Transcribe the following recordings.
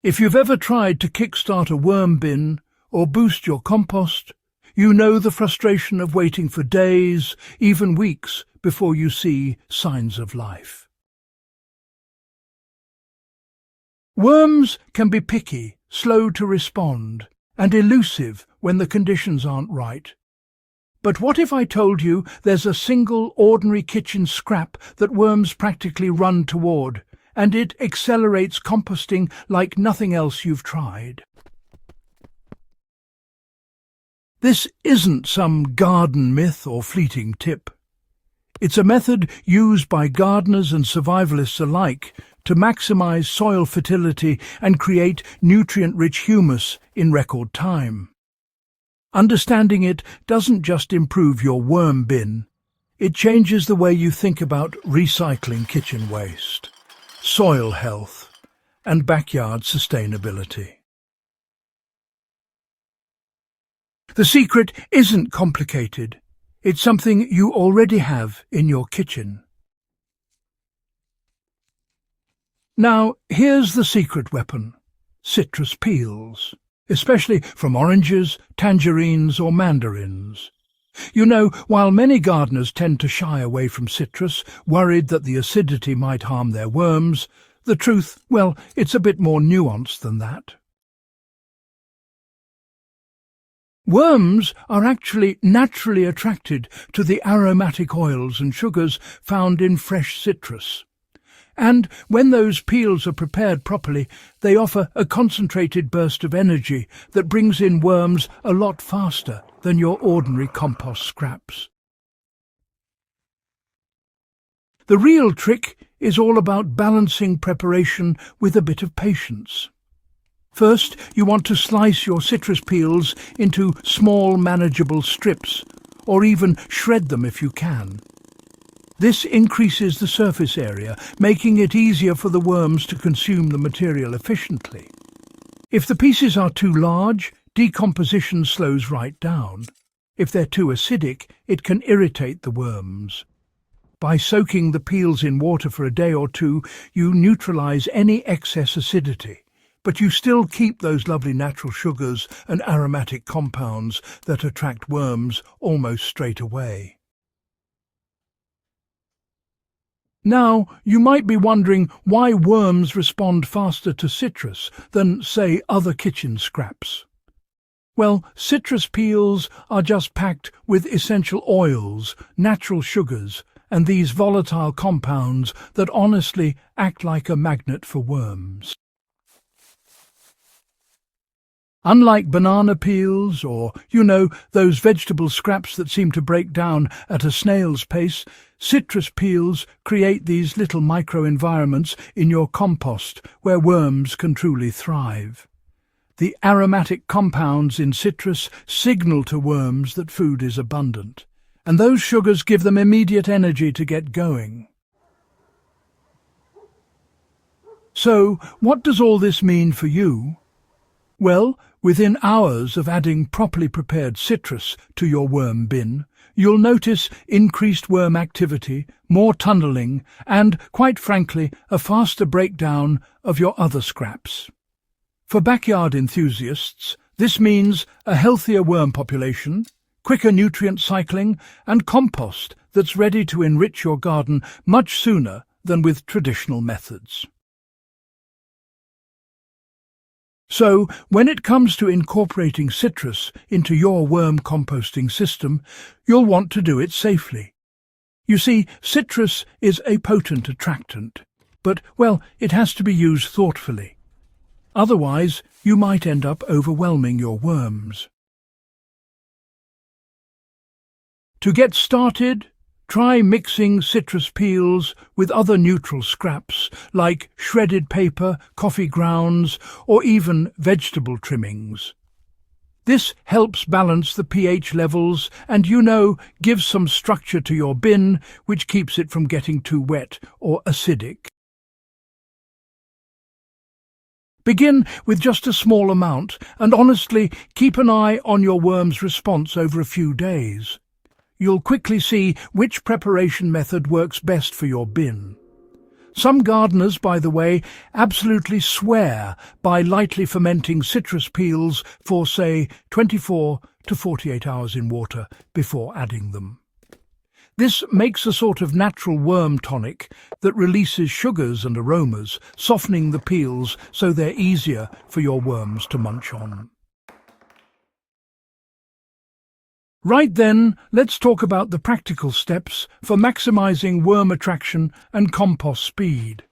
If you've ever tried to kickstart a worm bin or boost your compost, you know the frustration of waiting for days, even weeks, before you see signs of life. Worms can be picky, slow to respond, and elusive when the conditions aren't right. But what if I told you there's a single ordinary kitchen scrap that worms practically run toward, and it accelerates composting like nothing else you've tried? This isn't some garden myth or fleeting tip. It's a method used by gardeners and survivalists alike to maximize soil fertility and create nutrient-rich humus in record time. Understanding it doesn't just improve your worm bin, it changes the way you think about recycling kitchen waste, soil health, and backyard sustainability. The secret isn't complicated. It's something you already have in your kitchen. Now, here's the secret weapon: citrus peels, especially from oranges, tangerines or mandarins. You know, while many gardeners tend to shy away from citrus, worried that the acidity might harm their worms, the truth, well, it's a bit more nuanced than that. Worms are actually naturally attracted to the aromatic oils and sugars found in fresh citrus. And when those peels are prepared properly, they offer a concentrated burst of energy that brings in worms a lot faster than your ordinary compost scraps. The real trick is all about balancing preparation with a bit of patience. First, you want to slice your citrus peels into small, manageable strips, or even shred them if you can. This increases the surface area, making it easier for the worms to consume the material efficiently. If the pieces are too large, decomposition slows right down. If they're too acidic, it can irritate the worms. By soaking the peels in water for a day or two, you neutralize any excess acidity, but you still keep those lovely natural sugars and aromatic compounds that attract worms almost straight away. Now, you might be wondering why worms respond faster to citrus than, say, other kitchen scraps. Well, citrus peels are just packed with essential oils, natural sugars, and these volatile compounds that honestly act like a magnet for worms. Unlike banana peels or, those vegetable scraps that seem to break down at a snail's pace, citrus peels create these little microenvironments in your compost where worms can truly thrive. The aromatic compounds in citrus signal to worms that food is abundant, and those sugars give them immediate energy to get going. So, what does all this mean for you? Well, within hours of adding properly prepared citrus to your worm bin, you'll notice increased worm activity, more tunnelling, and, quite frankly, a faster breakdown of your other scraps. For backyard enthusiasts, this means a healthier worm population, quicker nutrient cycling, and compost that's ready to enrich your garden much sooner than with traditional methods. So, when it comes to incorporating citrus into your worm composting system, you'll want to do it safely. You see, citrus is a potent attractant, but, it has to be used thoughtfully. Otherwise, you might end up overwhelming your worms. To get started, try mixing citrus peels with other neutral scraps like shredded paper, coffee grounds, or even vegetable trimmings. This helps balance the pH levels and, gives some structure to your bin, which keeps it from getting too wet or acidic. Begin with just a small amount and honestly keep an eye on your worm's response over a few days. You'll quickly see which preparation method works best for your bin. Some gardeners, by the way, absolutely swear by lightly fermenting citrus peels for, say, 24 to 48 hours in water before adding them. This makes a sort of natural worm tonic that releases sugars and aromas, softening the peels so they're easier for your worms to munch on. Right then, let's talk about the practical steps for maximizing worm attraction and compost speed.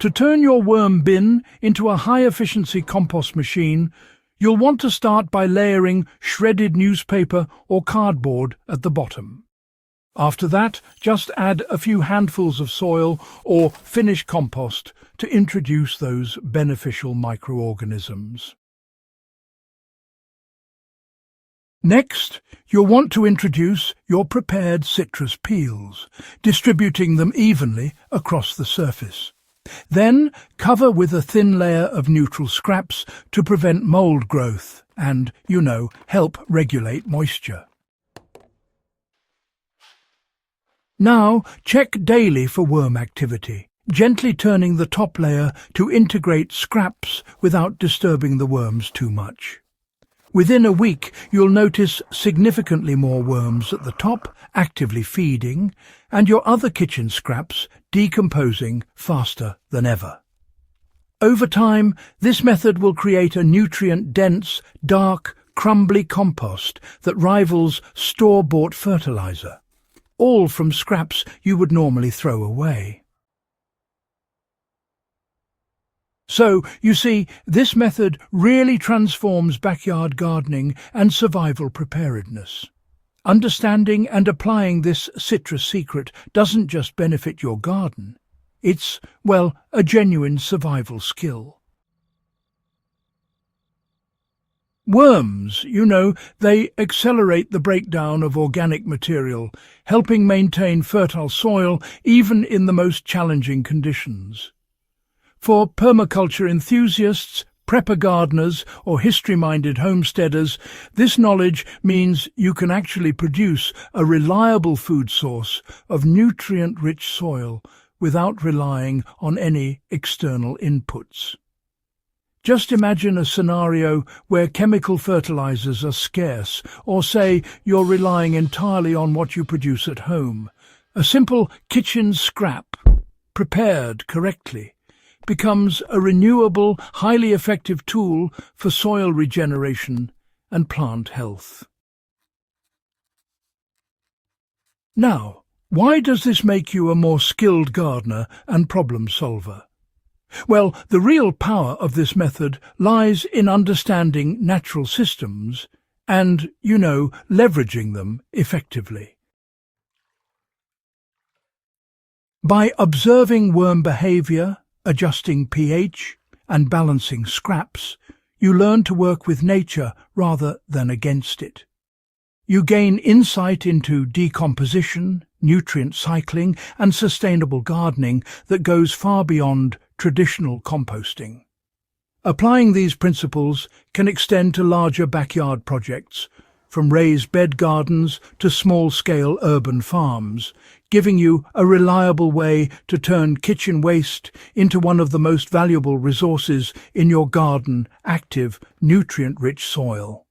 To turn your worm bin into a high-efficiency compost machine, you'll want to start by layering shredded newspaper or cardboard at the bottom. After that, just add a few handfuls of soil or finished compost to introduce those beneficial microorganisms. Next, you'll want to introduce your prepared citrus peels, distributing them evenly across the surface. Then, cover with a thin layer of neutral scraps to prevent mold growth and, help regulate moisture. Now, check daily for worm activity, gently turning the top layer to integrate scraps without disturbing the worms too much. Within a week, you'll notice significantly more worms at the top, actively feeding, and your other kitchen scraps decomposing faster than ever. Over time, this method will create a nutrient-dense, dark, crumbly compost that rivals store-bought fertilizer, all from scraps you would normally throw away. So, you see, this method really transforms backyard gardening and survival preparedness. Understanding and applying this citrus secret doesn't just benefit your garden. It's, a genuine survival skill. Worms, they accelerate the breakdown of organic material, helping maintain fertile soil even in the most challenging conditions. For permaculture enthusiasts, prepper gardeners or history-minded homesteaders, this knowledge means you can actually produce a reliable food source of nutrient-rich soil without relying on any external inputs. Just imagine a scenario where chemical fertilizers are scarce, or say you're relying entirely on what you produce at home. A simple kitchen scrap, prepared correctly, becomes a renewable, highly effective tool for soil regeneration and plant health. Now, why does this make you a more skilled gardener and problem solver? Well, the real power of this method lies in understanding natural systems and, leveraging them effectively. By observing worm behavior, adjusting pH, and balancing scraps, you learn to work with nature rather than against it. You gain insight into decomposition, nutrient cycling, and sustainable gardening that goes far beyond traditional composting. Applying these principles can extend to larger backyard projects, from raised bed gardens to small-scale urban farms, giving you a reliable way to turn kitchen waste into one of the most valuable resources in your garden, active, nutrient-rich soil.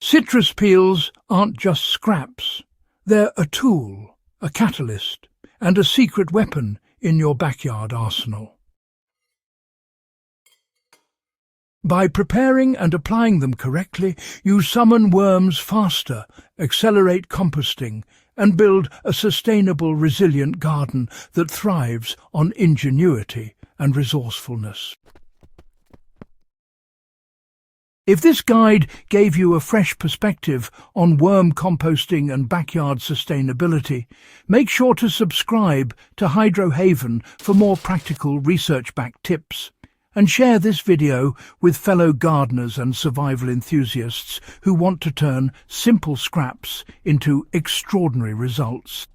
Citrus peels aren't just scraps. They're a tool, a catalyst, and a secret weapon in your backyard arsenal. By preparing and applying them correctly, you summon worms faster, accelerate composting, and build a sustainable, resilient garden that thrives on ingenuity and resourcefulness. If this guide gave you a fresh perspective on worm composting and backyard sustainability, make sure to subscribe to Hydro Haven for more practical research-backed tips, and share this video with fellow gardeners and survival enthusiasts who want to turn simple scraps into extraordinary results.